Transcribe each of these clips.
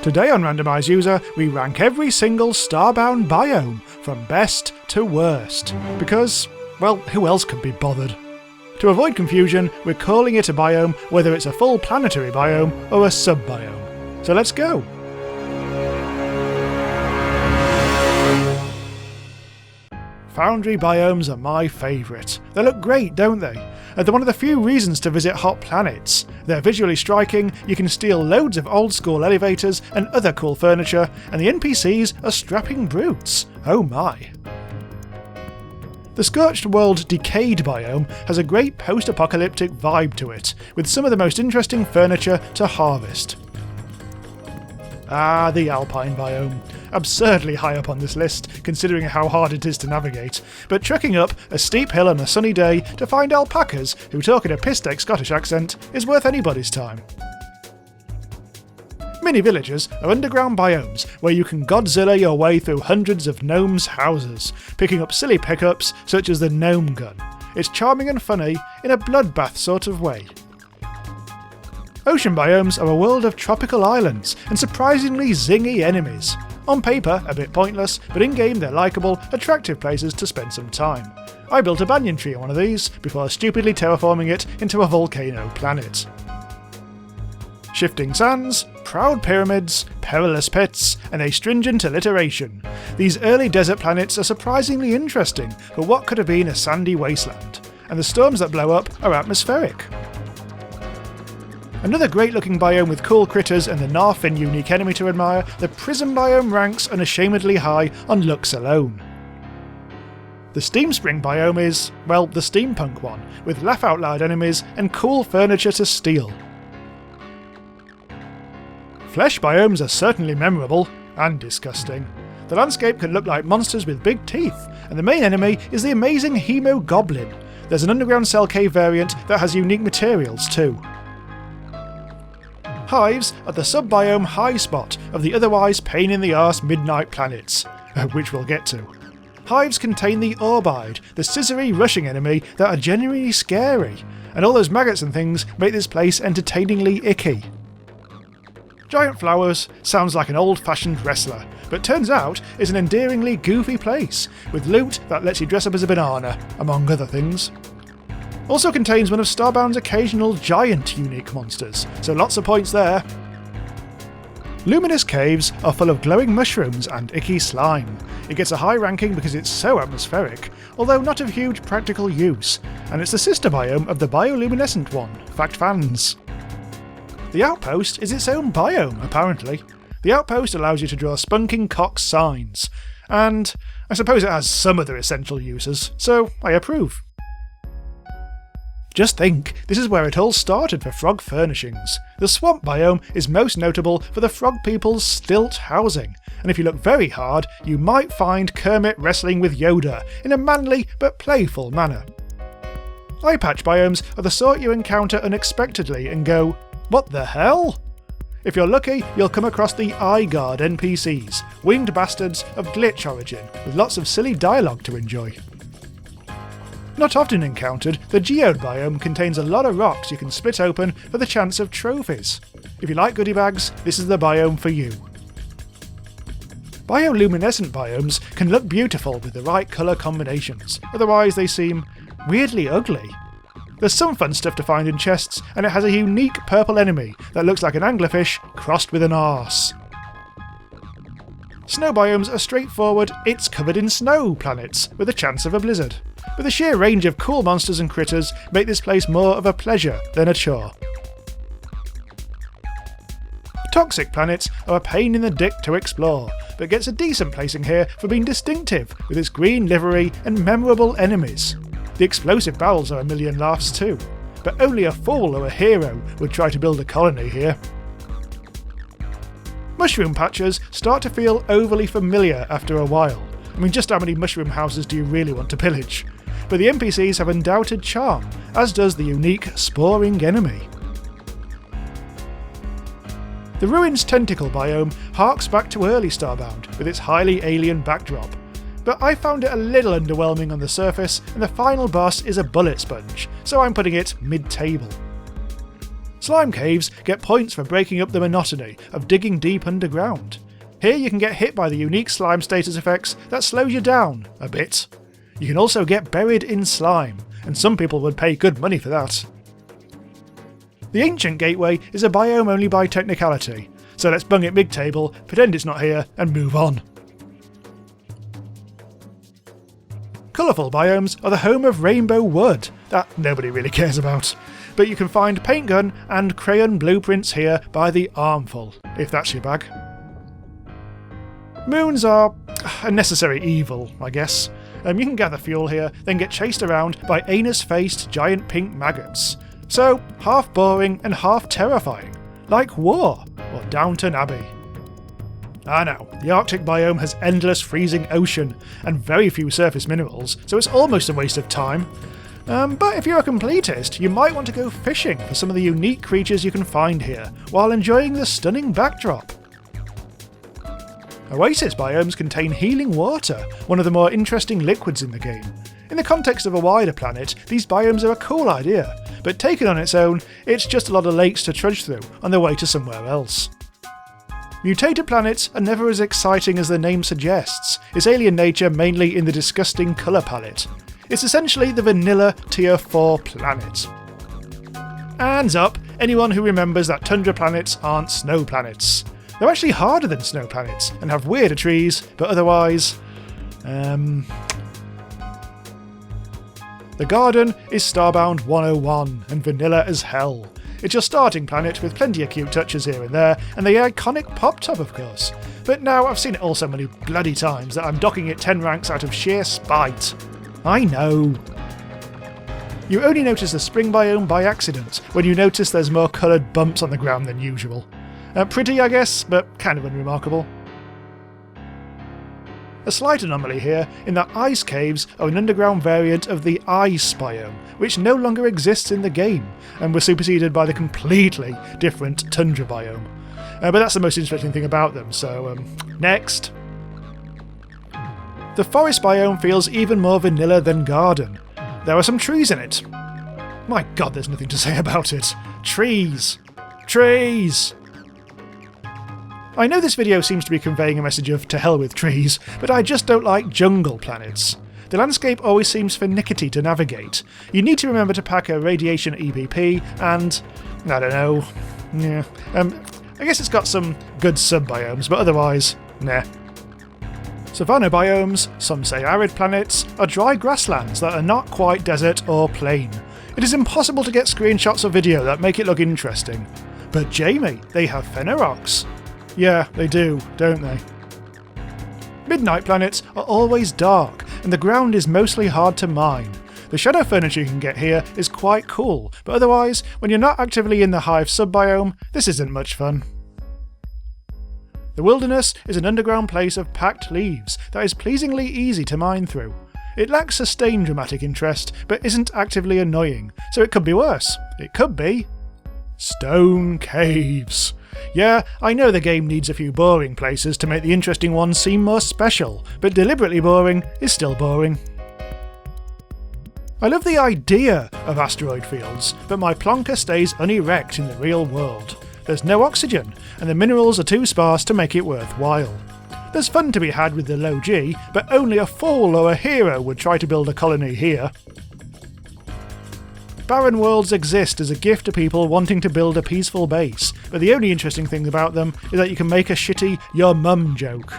Today on Randomise User, we rank every single Starbound Biome, from best to worst. Because, well, who else could be bothered? To avoid confusion, we're calling it a biome whether it's a full planetary biome or a sub-biome. So let's go! Foundry biomes are my favourite. They look great, don't they? And they're one of the few reasons to visit hot planets. They're visually striking, you can steal loads of old school elevators and other cool furniture, and the NPCs are strapping brutes. Oh my. The Scorched World Decayed biome has a great post-apocalyptic vibe to it, with some of the most interesting furniture to harvest. Ah, the Alpine Biome. Absurdly high up on this list, considering how hard it is to navigate, but trekking up a steep hill on a sunny day to find alpacas who talk in a piss-take Scottish accent is worth anybody's time. Mini-villages are underground biomes where you can Godzilla your way through hundreds of gnomes' houses, picking up silly pickups such as the gnome gun. It's charming and funny in a bloodbath sort of way. Ocean biomes are a world of tropical islands and surprisingly zingy enemies. On paper, a bit pointless, but in-game they're likeable, attractive places to spend some time. I built a banyan tree on one of these before stupidly terraforming it into a volcano planet. Shifting sands, proud pyramids, perilous pits, and a stringent alliteration. These early desert planets are surprisingly interesting for what could have been a sandy wasteland, and the storms that blow up are atmospheric. Another great looking biome with cool critters and the Narfin unique enemy to admire, the Prism Biome ranks unashamedly high on looks alone. The Steamspring Biome is, well, the steampunk one, with laugh out loud enemies and cool furniture to steal. Flesh biomes are certainly memorable, and disgusting. The landscape can look like monsters with big teeth, and the main enemy is the amazing Hemo Goblin. There's an underground cell cave variant that has unique materials too. Hives are the sub-biome high spot of the otherwise pain-in-the-arse midnight planets, which we'll get to. Hives contain the Orbide, the scissory rushing enemy that are genuinely scary, and all those maggots and things make this place entertainingly icky. Giant Flowers sounds like an old-fashioned wrestler, but turns out it's an endearingly goofy place, with loot that lets you dress up as a banana, among other things. Also contains one of Starbound's occasional giant unique monsters, so lots of points there. Luminous Caves are full of glowing mushrooms and icky slime. It gets a high ranking because it's so atmospheric, although not of huge practical use, and it's the sister biome of the bioluminescent one, fact fans. The Outpost is its own biome, apparently. The Outpost allows you to draw spunking cock signs, and I suppose it has some other essential uses, so I approve. Just think, this is where it all started for frog furnishings. The Swamp Biome is most notable for the frog people's stilt housing, and if you look very hard, you might find Kermit wrestling with Yoda in a manly but playful manner. Eye patch biomes are the sort you encounter unexpectedly and go, what the hell? If you're lucky, you'll come across the Eye Guard NPCs, winged bastards of glitch origin, with lots of silly dialogue to enjoy. Not often encountered, the Geode biome contains a lot of rocks you can split open for the chance of trophies. If you like goodie bags, this is the biome for you. Bioluminescent biomes can look beautiful with the right colour combinations, otherwise they seem weirdly ugly. There's some fun stuff to find in chests, and it has a unique purple enemy that looks like an anglerfish crossed with an arse. Snow biomes are straightforward, it's covered in snow planets, with a chance of a blizzard. But the sheer range of cool monsters and critters make this place more of a pleasure than a chore. Toxic planets are a pain in the dick to explore, but gets a decent placing here for being distinctive with its green livery and memorable enemies. The explosive barrels are a million laughs too, but only a fool or a hero would try to build a colony here. Mushroom patches start to feel overly familiar after a while. I mean, just how many mushroom houses do you really want to pillage? But the NPCs have undoubted charm, as does the unique sporing enemy. The Ruins Tentacle biome harks back to early Starbound, with its highly alien backdrop, but I found it a little underwhelming on the surface, and the final boss is a bullet sponge, so I'm putting it mid-table. Slime caves get points for breaking up the monotony of digging deep underground. Here you can get hit by the unique slime status effects that slows you down a bit. You can also get buried in slime, and some people would pay good money for that. The Ancient Gateway is a biome only by technicality, so let's bung it mid-table, pretend it's not here, and move on. Colourful biomes are the home of Rainbow Wood, that nobody really cares about, but you can find paint gun and crayon blueprints here by the armful, if that's your bag. Moons are a necessary evil, I guess. You can gather fuel here, then get chased around by anus-faced giant pink maggots. So, half boring and half terrifying, like war or Downton Abbey. I know, the Arctic biome has endless freezing ocean and very few surface minerals, so it's almost a waste of time. But if you're a completist, you might want to go fishing for some of the unique creatures you can find here, while enjoying the stunning backdrop. Oasis biomes contain healing water, one of the more interesting liquids in the game. In the context of a wider planet, these biomes are a cool idea, but taken on its own, it's just a lot of lakes to trudge through on their way to somewhere else. Mutated planets are never as exciting as their name suggests, its alien nature mainly in the disgusting colour palette. It's essentially the vanilla Tier 4 planet. Hands up, anyone who remembers that tundra planets aren't snow planets. They're actually harder than snow planets, and have weirder trees, but otherwise... The garden is Starbound 101, and vanilla as hell. It's your starting planet with plenty of cute touches here and there, and the iconic pop top of course. But now I've seen it all so many bloody times that I'm docking it 10 ranks out of sheer spite. I know. You only notice the spring biome by accident, when you notice there's more coloured bumps on the ground than usual. Pretty, I guess, but kind of unremarkable. A slight anomaly here in that ice caves are an underground variant of the ice biome, which no longer exists in the game, and were superseded by the completely different tundra biome. But that's the most interesting thing about them, so next. The forest biome feels even more vanilla than garden. There are some trees in it. My god, there's nothing to say about it. Trees! Trees! I know this video seems to be conveying a message of to hell with trees, but I just don't like jungle planets. The landscape always seems finicky to navigate. You need to remember to pack a radiation EPP and... I don't know... yeah. I guess it's got some good sub-biomes, but otherwise, nah. Savanna biomes, some say arid planets, are dry grasslands that are not quite desert or plain. It is impossible to get screenshots or video that make it look interesting. But Jamie, they have phenorox. Yeah, they do, don't they? Midnight planets are always dark, and the ground is mostly hard to mine. The shadow furniture you can get here is quite cool, but otherwise, when you're not actively in the hive sub-biome, this isn't much fun. The wilderness is an underground place of packed leaves that is pleasingly easy to mine through. It lacks sustained dramatic interest, but isn't actively annoying, so it could be worse. It could be... Stone caves. Yeah, I know the game needs a few boring places to make the interesting ones seem more special, but deliberately boring is still boring. I love the idea of Asteroid Fields, but my plonker stays unerect in the real world. There's no oxygen, and the minerals are too sparse to make it worthwhile. There's fun to be had with the low G, but only a fool or a hero would try to build a colony here. Barren worlds exist as a gift to people wanting to build a peaceful base, but the only interesting thing about them is that you can make a shitty "your mum" joke.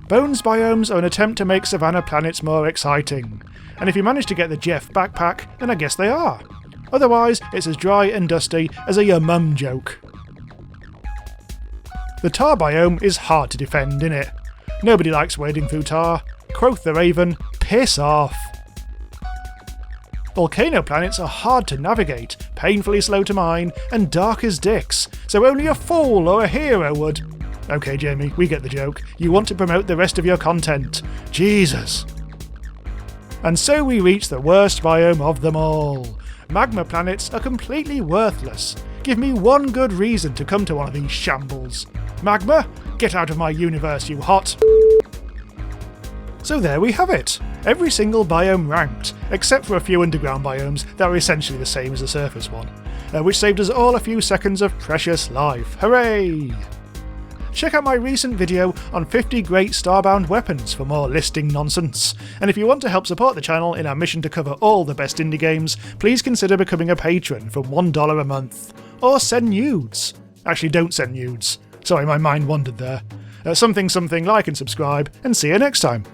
Bones biomes are an attempt to make savanna planets more exciting, and if you manage to get the Jeff backpack, then I guess they are. Otherwise, it's as dry and dusty as a "your mum" joke. The Thar biome is hard to defend, innit? Nobody likes wading through tar. Quoth the Raven, piss off. Volcano planets are hard to navigate, painfully slow to mine, and dark as dicks, so only a fool or a hero would... Okay, Jamie, we get the joke. You want to promote the rest of your content. Jesus. And so we reach the worst biome of them all. Magma planets are completely worthless. Give me one good reason to come to one of these shambles. Magma, get out of my universe, you hot... So there we have it. Every single biome ranked, except for a few underground biomes that are essentially the same as the surface one. which saved us all a few seconds of precious life. Hooray! Check out my recent video on 50 great Starbound weapons for more listing nonsense. And if you want to help support the channel in our mission to cover all the best indie games, please consider becoming a patron for $1 a month. Or send nudes. Actually, don't send nudes. Sorry, my mind wandered there. Something, like and subscribe, and see you next time.